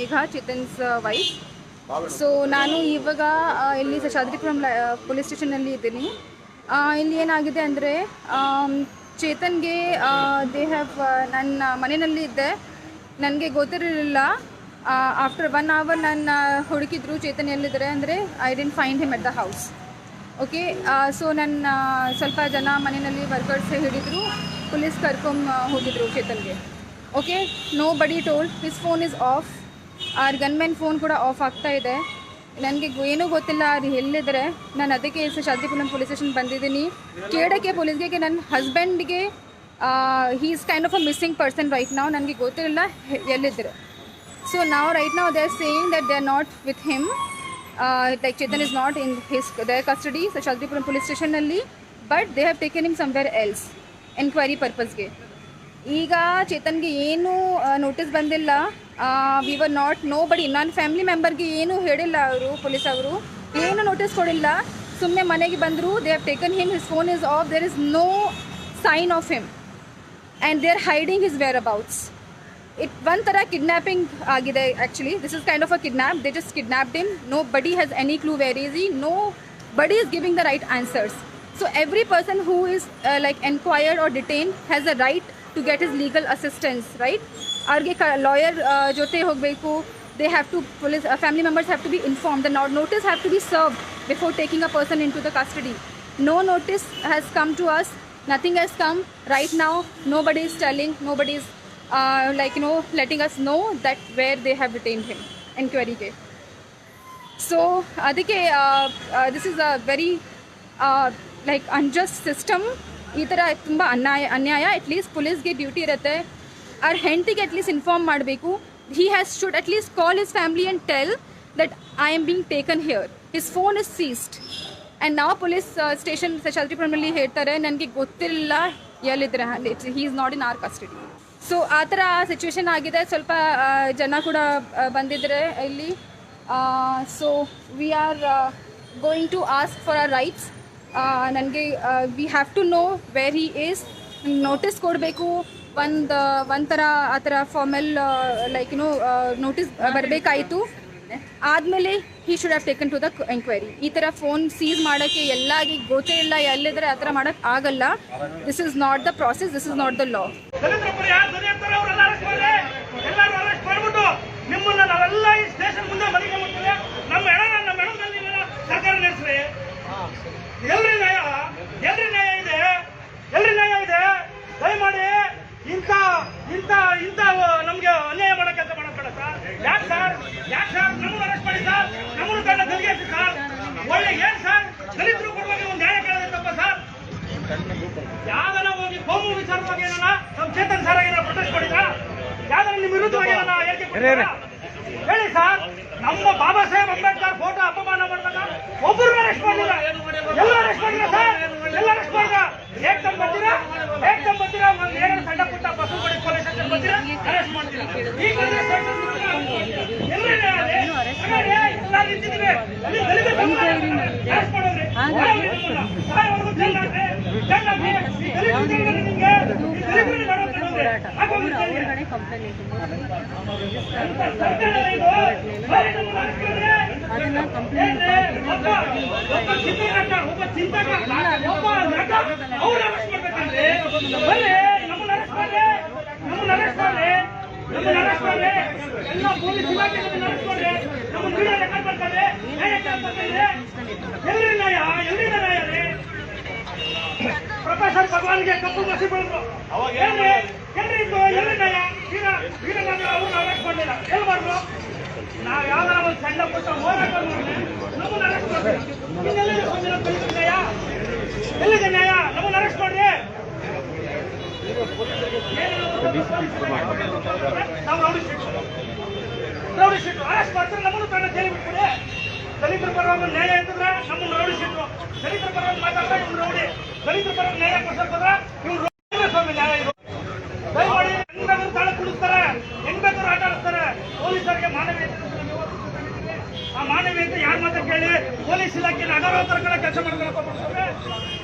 Megha ಚೇತನ್ಸ್ wife. So ನಾನು ಇವಾಗ ಇಲ್ಲಿ ಶೇಷಾದ್ರಿಪುರಂ ಪೊಲೀಸ್ ಸ್ಟೇಷನಲ್ಲಿ ಇದ್ದೀನಿ. ಇಲ್ಲಿ ಏನಾಗಿದೆ ಅಂದರೆ ಚೇತನ್ಗೆ ದೇ ಹ್ಯಾವ್ ನನ್ನ ಮನೆಯಲ್ಲಿ ಇದ್ದೆ, ನನಗೆ ಗೊತ್ತಿರಲಿಲ್ಲ. ಆಫ್ಟರ್ 1 hour ನನ್ನ ಹುಡುಕಿದ್ರು ಚೇತನ್ ಎಲ್ಲಿದ್ದಾರೆ ಅಂದರೆ I didn't find him at the house. Okay, so ನನ್ನ ಸ್ವಲ್ಪ ಜನ ಮನೆಯಲ್ಲಿ ವರ್ಕರ್ಸ್ ಹಿಡಿದ್ರು, ಪೊಲೀಸ್ ಹೋಗಿದ್ರು ಚೇತನ್ಗೆ. ಓಕೆ, ನೋ ಬಡಿ told his phone is of. ಅವ್ರ ಗನ್ಮೆನ್ ಫೋನ್ ಕೂಡ ಆಫ್ ಆಗ್ತಾ ಇದೆ. ನನಗೆ ಏನೂ ಗೊತ್ತಿಲ್ಲ ಅವ್ರು ಎಲ್ಲಿದ್ದಾರೆ. ನಾನು ಅದಕ್ಕೆ ಶೇಷಾದ್ರಿಪುರಂ ಪೊಲೀಸ್ ಸ್ಟೇಷನ್ ಬಂದಿದ್ದೀನಿ ಕೇಳೋಕ್ಕೆ ಪೊಲೀಸ್ಗೆ. ನನ್ನ ಹಸ್ಬೆಂಡ್ಗೆ he is kind of a missing person right ನಾವು. ನನಗೆ ಗೊತ್ತಿರಲಿಲ್ಲ ಎಲ್ಲಿದ್ದಾರೆ. ಸೊ ನಾವು ರೈಟ್ ನಾವು they are saying that they are not with him, like Chetan is not in their custody Seshadripuram police ಸ್ಟೇಷನ್ನಲ್ಲಿ, but they have taken him somewhere else enquiry ಪರ್ಪಸ್ಗೆ. ಈಗ ಚೇತನ್ಗೆ ಏನು ನೋಟಿಸ್ ಬಂದಿಲ್ಲ. ವಿ ವರ್ ನಾಟ್ ನೋ ಬಡಿ, ನನ್ನ ಫ್ಯಾಮಿಲಿ ಮೆಂಬರ್ಗೆ ಏನೂ ಹೇಳಿಲ್ಲ ಅವರು, ಪೊಲೀಸ್ ಅವರು ಏನು ನೋಟಿಸ್ ಕೊಡಿಲ್ಲ. ಸುಮ್ಮನೆ ಮನೆಗೆ ಬಂದರು. They have taken him, his phone is off, there is no sign of him and they are hiding his whereabouts. ಒಂಥರ ಕಿಡ್ನ್ಯಾಪಿಂಗ್ ಆಗಿದೆ actually. This is kind of a kidnap. They just kidnapped him. Nobody has any clue where is he. Nobody is giving the right answers. So every person who is like enquired or detained has a right to get his legal assistance, right? ಅವ್ರಿಗೆ lawyer ಜೊತೆ ಹೋಗಬೇಕು. they have to, police family members have to be informed. The notice have to be served before taking a person into the custody. No notice has come to us, nothing has come right now. Nobody is telling, nobody is letting us know that where they have detained him inquiry ke. So adike this is a very unjust system. ಈ ಥರ ತುಂಬ ಅನ್ಯಾಯ. At least ಪೊಲೀಸ್ಗೆ duty ಇರುತ್ತೆ, ಅವ್ರ ಹೆಂಡತಿಗೆ at least inform ಮಾಡಬೇಕು. He has should at least call his family and tell that I am being taken here, his phone is seized. And ನಾವು police station ಶೇಷಾದ್ರಿಪುರಮಲ್ಲಿ ಹೇಳ್ತಾರೆ ನನಗೆ ಗೊತ್ತಿಲ್ಲ ಎಲ್ಲಿದ್ದಾರೆ, he is not in our custody. So ಆ ಥರ situation ಆಗಿದೆ. ಸ್ವಲ್ಪ ಜನ ಕೂಡ ಬಂದಿದ್ದಾರೆ ಇಲ್ಲಿ. So we are going to ask for our rights. ನನಗೆ we have to know where he is. Notice ಕೊಡಬೇಕು, ಒಂಥರ ಆ ಥರ ಫಾರ್ಮಲ್ ನೋಟಿಸ್ ಬರಬೇಕಾಯಿತು. ಆದಮೇಲೆ he should have taken to the enquiry. ಈ ಥರ ಫೋನ್ ಸೀಸ್ ಮಾಡೋಕ್ಕೆ ಎಲ್ಲಾಗಿ ಗೊತ್ತೇ ಇಲ್ಲ ಎಲ್ಲಿದ್ರೆ ಆ ಥರ ಮಾಡೋಕ್ಕೆ ಆಗಲ್ಲ. This is not the process, this is not the law. ಎಲ್ರಿ ನ್ಯಾಯ ಇದೆ, ಎಲ್ರಿ ನ್ಯಾಯ ಇದೆ. ದಯಮಾಡಿ ಇಂಥ ನಮ್ಗೆ ಅನ್ಯಾಯ ಮಾಡೋ ಕೆಲಸ ಮಾಡಬೇಡ ಸರ್. ಯಾಕೆ ಸರ್ ನಮ್ಮನ್ನು ಅರೆಸ್ಟ್ ಮಾಡಿ ಸರ್, ನಮ್ಮನ್ನು ತಂಡ ಗಲ್ಗೇಸಿ ಸರ್. ಒಳ್ಳೆ ಏನ್ ಸರ್, ದಲಿತರು ಕೊಡುವಾಗ ಒಂದು ನ್ಯಾಯ ಕೇಳೋದೇ ತಪ್ಪ ಸರ್? ಯಾವ್ದನ ಹೋಗಿ ಕೋಮು ವಿಚಾರವಾಗಿ ಏನನ್ನ ನಮ್ಮ ಚೇತನ್ ಸರ್ ಏನೋ ಪ್ರೊಟೆಸ್ಟ್ ಮಾಡಿದ್ರ? ಯಾವ್ದನ ನಿಮ್ಮ ವಿರುದ್ಧವಾಗಿ ಏನನ್ನ ಹೇಳಿಕೆ ಕೊಟ್ಟಿದ್ರ? ಹೇಳಿ ಸರ್. ನಮ್ಮ ಬಾಬಾ ಸಾಹೇಬ್ ಅಂಬೇಡ್ಕರ್ ಫೋಟೋ ಅಪಮಾನ ಮಾಡಿದಾಗ ಒಬ್ಬರು ಅರೆಸ್ಟ್ ಮಾಡಿಲ್ಲ, ಎಲ್ಲ ಅರೆಸ್ಟ್ ಮಾಡಿಲ್ಲ ಸರ್, ಎಲ್ಲ ಅರೆಸ್ಟ್ ಮಾಡಿಲ್ಲ. ಏಕ್ದಮ್ ಬರ್ತೀರಾ ಒಂದು ಏನಾದ್ರು ಸಣ್ಣ ಪುಟ್ಟ ಬಸವನಗುಡಿ ಪೊಲೀಸ್ ಸ್ಟೇಷನ್ ಬರ್ತೀರಾ, ಅರೆಸ್ಟ್ ಮಾಡ್ತೀರಾ. ಈ ಅರೆಸ್ಟ್ ಮಾಡೋದ್ರಿ ಎಲ್ಲ ಪೊಲೀಸ್ ಇಲಾಖೆ ನಮ್ಮ ಮೀಡಿಯಾ ರೆಕಾರ್ಡ್ ಮಾಡ್ತಾರೆ. ಎಲ್ರಿ ನ್ಯಾಯ ರೀ? ಪ್ರೊಫೆಸರ್ ಭಗವಾನ್ಗೆ ಕಪ್ಪು ಮಸಿ ಬೆಳೆದ್ರು ಅವಾಗ ಎಲ್ರಿ ನ್ಯಾಯ? ಈಗ ಅವ್ರನ್ನ ಅರೆಸ್ಟ್ ಮಾಡಲಿಲ್ಲ, ಎಲ್ಲಿ ಮಾಡಿದ್ರು? ನಾವು ಯಾವ್ದಾರ ಒಂದು ಸಣ್ಣ ಪುಟ್ಟ ಹೋರಾಟ ಮಾಡಿದ್ರೆ ನಮ್ಮನ್ನ ಅರೆಸ್ಟ್ ಮಾಡ್ತೀವಿ. ನ್ಯಾಯ ಎಲ್ಲಿದೆ ನ್ಯಾಯ? ನಮ್ಮನ್ನ ಅರೆಸ್ಟ್ ಮಾಡಿ. ನಾವು ರೌಡಿ ಶೀಟು ಅರೆಸ್ಟ್ ಮಾಡ್ತಾರೆ, ನಮ್ಮನ್ನು ತಂಡ ಜೈಲಿಗೆ ಬಿಟ್ಬಿಡಿ. ದಲಿತರ ಪರವಾಗಿ ನ್ಯಾಯ ಇರ್ತದ್ರೆ ನಮ್ಮನ್ನು ರೌಡಿ ಶೀಟು, ದಲಿತರ ಪರವಾಗಿ ಮಾತಾಡ್ತಾರೆ ಇವ್ರು ರೌಡಿ, ದಲಿತರ ಪರವಾಗಿ ನ್ಯಾಯ ಕೊಡ್ಸೋದ್ರ ಇವ್ರು ಸ್ವಾಮಿ ನ್ಯಾಯ. ಇದು ದಯಮಾಡಿ ಹೆಂಗ್ ಬೇಕಾದ್ರೂ ತಾಳ ಕುಡಿಸ್ತಾರೆ, ಹೆಂಗ್ ಬೇಕಾದ್ರೂ ಆಟ ಆಡಿಸ್ತಾರೆ. ಪೊಲೀಸರಿಗೆ ಮಾನವೀಯತೆ, ಆ ಮಾನವೀಯತೆ ಯಾರ ಮಾತ್ರ ಕೇಳಿ ಪೊಲೀಸ್ ಇಲಾಖೆನ ಅಗೌರವತರ ಕಡೆ ಕೆಲಸ ಮಾಡ್ತಾರೆ.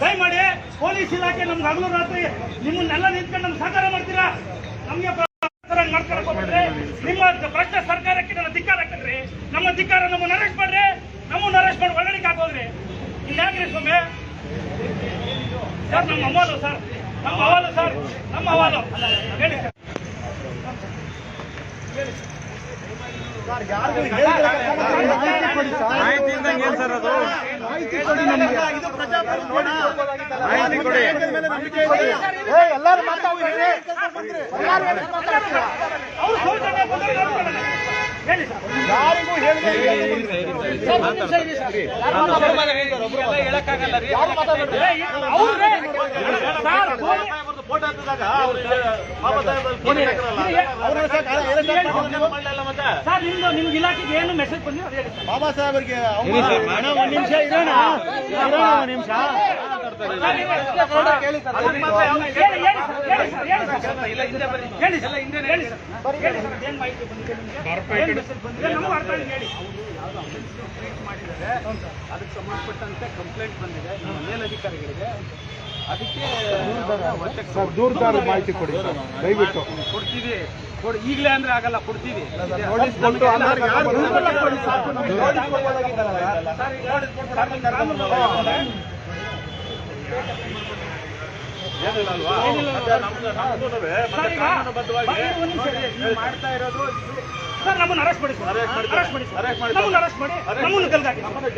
ದಯಮಾಡಿ ಪೊಲೀಸ್ ಇಲಾಖೆ ನಮ್ಗೆ ಹಗಲು ರಾತ್ರಿ ನಿಮ್ಮನ್ನೆಲ್ಲ ನಿಂತ್ಕೊಂಡು ನಮ್ಗೆ ಸಹಕಾರ ಮಾಡ್ತೀರಾ? ನಮಗೆ ಮಾಡ್ಕೊಂಡು ನಿಮ್ಮ ಭ್ರಷ್ಟ ಸರ್ಕಾರಕ್ಕೆ ನಮ್ಮ ಅಹವಾಲು ಸರ್, ನಮ್ಮ ಅಹವಾಲು ಸರ್, ನಮ್ಮ ಅಹವಾಲು ಹೇಳಿ ಸರ್. ಎಲ್ಲರೂ ಮಾತಾಡ್ತಾರೆ. ಅವರು ಸೌಜನ್ಯ ಬಂದರೆ ಹೇಳಿ ಸರ್. ಯಾರಿಗೂ ಸರ್ ನಿಮ್ಗೆ ಇಲಾಖೆಗೆ ಏನು ಮೆಸೇಜ್ ಬಂದಿದೆ ಅದು ಹೇಳಿ ಸರ್. ಬಾಬಾ ಸಾಹೇಬರಿಗೆ ಒಂದ್ ನಿಮಿಷ ಇರೋಣ, ಒಂದ್ ನಿಮಿಷ ಅದಕ್ಕೆ ಸಂಬಂಧಪಟ್ಟಂತೆ ಕಂಪ್ಲೇಂಟ್ ಬಂದಿದೆ ನಮ್ಮ ಮೇಲಧಿಕಾರಿಗಳಿಗೆ. ಅದಕ್ಕೆ ದೂರದಾರ ಮಾಹಿತಿ ಕೊಡಿ ಸರ್, ದಯವಿಟ್ಟು ಕೊಡ್ತೀವಿ. ಈಗಲೇ ಅಂದ್ರೆ ಆಗಲ್ಲ, ಕೊಡ್ತೀವಿ. ಮಾಡ್ತಾ ಇರೋದು ಸರ್ ನಮ್ಮನ್ನು ಅರೆಸ್ಟ್ ಮಾಡಿ ಸರ್, ಅರೆಸ್ಟ್ ಮಾಡಿ ಸರ್, ನಮ್ಮನ್ನು ಅರೆಸ್ಟ್ ಮಾಡಿ, ನಮ್ಮನ್ನು ಗಲ್ಗಾಕಿ, ನಮ್ಮನ್ನು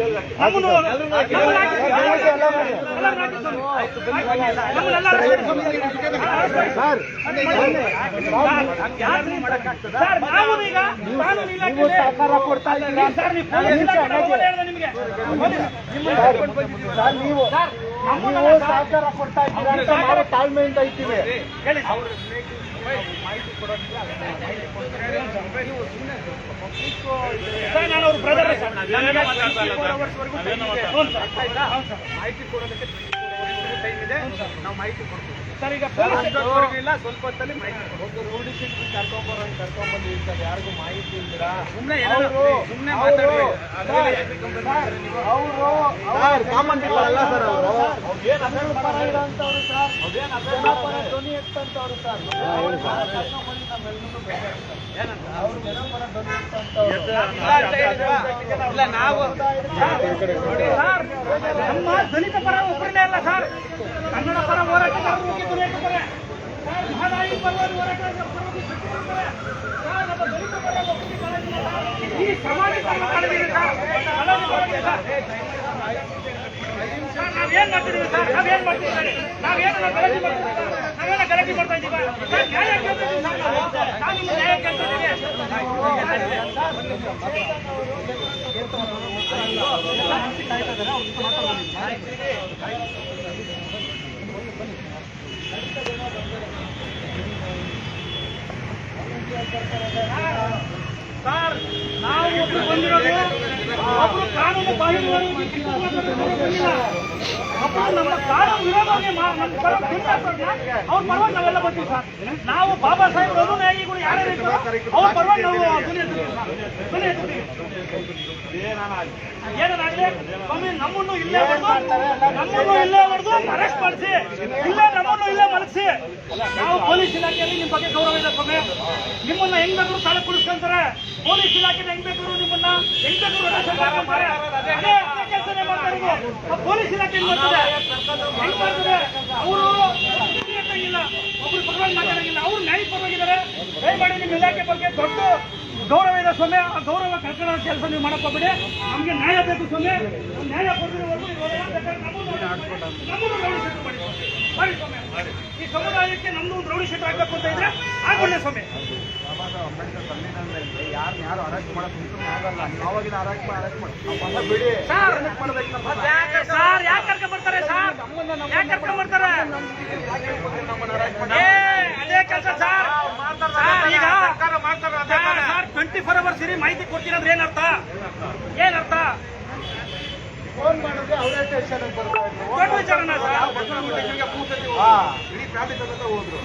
ಸರ್ ನಾವು ಈಗ ಕಾನೂನು ಇಲಾಖೆ ಸಹಕಾರ ಕೊಡ್ತಾ ಇದ್ದೀರಾ ಸರ್, ನೀವು ಪೊಲೀಸ್ ಇಲಾಖೆ ಹೇಳಿದೆ ನಿಮಗೆ ನೀವು ಸಹಕಾರ ಕೊಡ್ತಾ ಇದ್ದೀರಾ ಅಂತ ನಾವು ತಾಳ್ಮೆಯಿಂದ ಇದ್ದೀವಿ. ಹೇಳಿ ಸರ್, ನಾನು ಅವ್ರ ಬ್ರದರ್ ಸರ್. ಮಾಹಿತಿ ಕೊಡೋದಕ್ಕೆ ಟೈಮ್ ಇದೆ, ನಾವು ಮಾಹಿತಿ ಕೊಡ್ತೀವಿ ಸರ್. ಈಗ ಇಲ್ಲ, ಸ್ವಲ್ಪ ಹೊತ್ತಲ್ಲಿ ಮಾಹಿತಿ ರೋಡಿ ಶೀಟ್ ಕರ್ಕೊಂಡ್ಬಂದು ಇರ್ತಾರೆ, ಯಾರಿಗೂ ಮಾಹಿತಿ ಇಲ್ದಿರಾ ಸುಮ್ಮನೆ ಸಾಮಾನ್ಯಗಳಲ್ಲ ಸರ್ ಅವರು, ಪರ ಇರೋಂಥವ್ರು ಸರ್, ಜನಪರ ಧ್ವನಿ ಎತ್ತಂತವ್ರು ಸರ್, ಅವ್ರು ಜನಪರ ಧ್ವನಿ ಎತ್ತಂತವ್ರು. ಇಲ್ಲ ನಾವು ಸರ್, ನಮ್ಮ ದಲಿತ ಪರ ಒಬ್ಬರೇ ಅಲ್ಲ ಸರ್, ಕನ್ನಡ ಪರ ಹೋರಾಟಗಾರರು ಹೋಗಿದ್ದಾರೆ, ಮಹದಾಯಿ ಪರವಾಗಿ ಹೋರಾಟಗಾರರು ಇರ್ತಾರೆ. ನಮ್ಮ ದಲಿತ ಪರ ಒಬ್ಬರಿಗೆ ಕಾಳಜಿಲ್ಲ ಸರ್. ಈ ಸಮಾಜಕ್ಕೆ ನಮ್ಮ ಕಾಳಜಿದೆ ಸರ್, ಕಾಳಜಿ ಮಾಡೋದಿಲ್ಲ ಸರ್. ನಾವೇನ್ ಮಾಡ್ತಿದ್ದೀವಿ ಸರ್, ನಾವೇನ್ ಮಾಡ್ತಿದ್ದೀವಿ, ನಾವೇನು ಗಲಾಟೆ ಮಾಡ್ತಿದ್ದೀವಿ, ನಾವೇನೋ ಗಲಾಟೆ ಮಾಡ್ತಾ ಇದ್ದೀವಿ ಸರ್. ನ್ಯಾಯ ಕೇಳ್ತಿದ್ದೀವಿ ಸರ್, ನಾವು ನಿಮ್ಮ ನ್ಯಾಯ ಕೇಳ್ತಿದ್ದೀವಿ. ಸರ್, ನಾವು ಒಬ್ರು ಬಂದಿರೋದು, ಒಬ್ರು ಕಾನೂನು ಬಾಹಿರವಾಗಿ ಒಬ್ಬರು ನಮ್ಮ ಕಾನೂನು ವಿರೋಧವಾಗಿ ನಮ್ಮ ಪರ ಅವ್ರ ಪರವಾಗಿ ನಾವೆಲ್ಲ ಬರ್ತೀವಿ ಸರ್. ನಾವು ಬಾಬಾ ಸಾಹೇಬ್ ಅನುಯಾಯಿಗಳು ಯಾರ್ಯಾರು ಇರ್ತಾರೋ ಅವ್ರ ಪರವಾಗಿ ನಾವು ಧ್ವನಿ ಎತ್ತೀವಿ. ಏನಾಗಲಿ ಸ್ವಾಮಿ, ನಮ್ಮನ್ನು ಇಲ್ಲೇ ಹೊಡೆದು ಅರೆಸ್ಟ್ ಮಾಡಿಸಿ, ನಮ್ಮನ್ನು ಇಲ್ಲೇ ಮಲಗಿಸಿ. ನಾವು ಪೊಲೀಸ್ ಇಲಾಖೆಯಲ್ಲಿ ನಿಮ್ಮ ಬಗ್ಗೆ ಗೌರವ ಇದೆ ಸ್ವಾಮಿ. ನಿಮ್ಮನ್ನ ಹೆಂಗ್ ಬೇಕಾದ್ರೂ ತಾಳೆ ಕುಡಿಸ್ಕೊಂತಾರೆ. ಪೊಲೀಸ್ ಇಲಾಖೆ ಹೆಂಗ್ ಬೇಕಾದ್ರು ನಿಮ್ಮನ್ನ ಹೆಂಗ್ ಬೇಕಾದ್ರೂ ಅದೇ ಕೆಲಸನೇ ಮಾಡ್ತಾರೆ. ಪೊಲೀಸ್ ಇಲಾಖೆ ಹೆಂಗ್ ಮಾಡ್ತಾರೆ, ಅವರು ಇಲ್ಲ, ಒಬ್ರು ಪರವಾಗಿ ಮಾತಾಡಂಗಿಲ್ಲ, ಅವ್ರು ನ್ಯಾಯ ಪರವಾಗಿದ್ದಾರೆ. ದಯಮಾಡಿ ನಿಮ್ಮ ಇಲಾಖೆ ಬಗ್ಗೆ ದೊಡ್ಡ ಗೌರವ ಇದೆ ಸ್ವಾಮಿ. ಆ ಗೌರವ ಕಳ್ಕೊಳ್ಳೋ ಕೆಲಸ ನೀವು ಮಾಡಕ್ ಹೋಗ್ಬಿಡಿ. ನಮ್ಗೆ ನ್ಯಾಯ ಬೇಕು ಸ್ವಾಮಿ. ನ್ಯಾಯ ಕೊಟ್ಟಿರೋವರೆಗೂ ನಮ್ಮನ್ನು ರೌಡಿ ಶೀಟ್ ಮಾಡಿ ಸ್ವಾಮಿ. ಈ ಸಮುದಾಯಕ್ಕೆ ನಮ್ದು ಒಂದು ರೌಡಿ ಶೀಟ್ ಹಾಕ್ಬೇಕು ಅಂತ ಇದ್ರೆ ಆಗೋಣ ಸ್ವಾಮಿ. ಯಾರು ಅರೆಸ್ಟ್ ಮಾಡಕ್ಕೆ ಆಗಲ್ಲ, ಯಾವಾಗಿನ ಅರೆಸ್ಟ್ ಮಾಡಿ ಬಿಡಿ ಸರ್. ಯಾಕೆ ಕರ್ಕೊಂಡ್ ಬರ್ತಾರೆ ಸರ್, ಯಾಕೆ ಕರ್ಕೊಂಡ್ ಬರ್ತಾರೆ? ಅದೇ ಕೆಲಸ ಸರ್. ಈಗ ಸರ್ 24 hours ಇರಿ ಮಾಹಿತಿ ಕೊಡ್ತೀರಂದ್ರೆ ಏನರ್ಥ? ಫೋನ್ ಮಾಡಿದ್ರೆ ಅವರೇ ಸ್ಟೇಷನ್ ಬರ್ತಾ ಇದ್ರು. ದೊಡ್ಡ ವಿಚಾರನ ಸರ್. ಇಡೀ ಫ್ಯಾಮಿಲಿ ಹೋದ್ರು.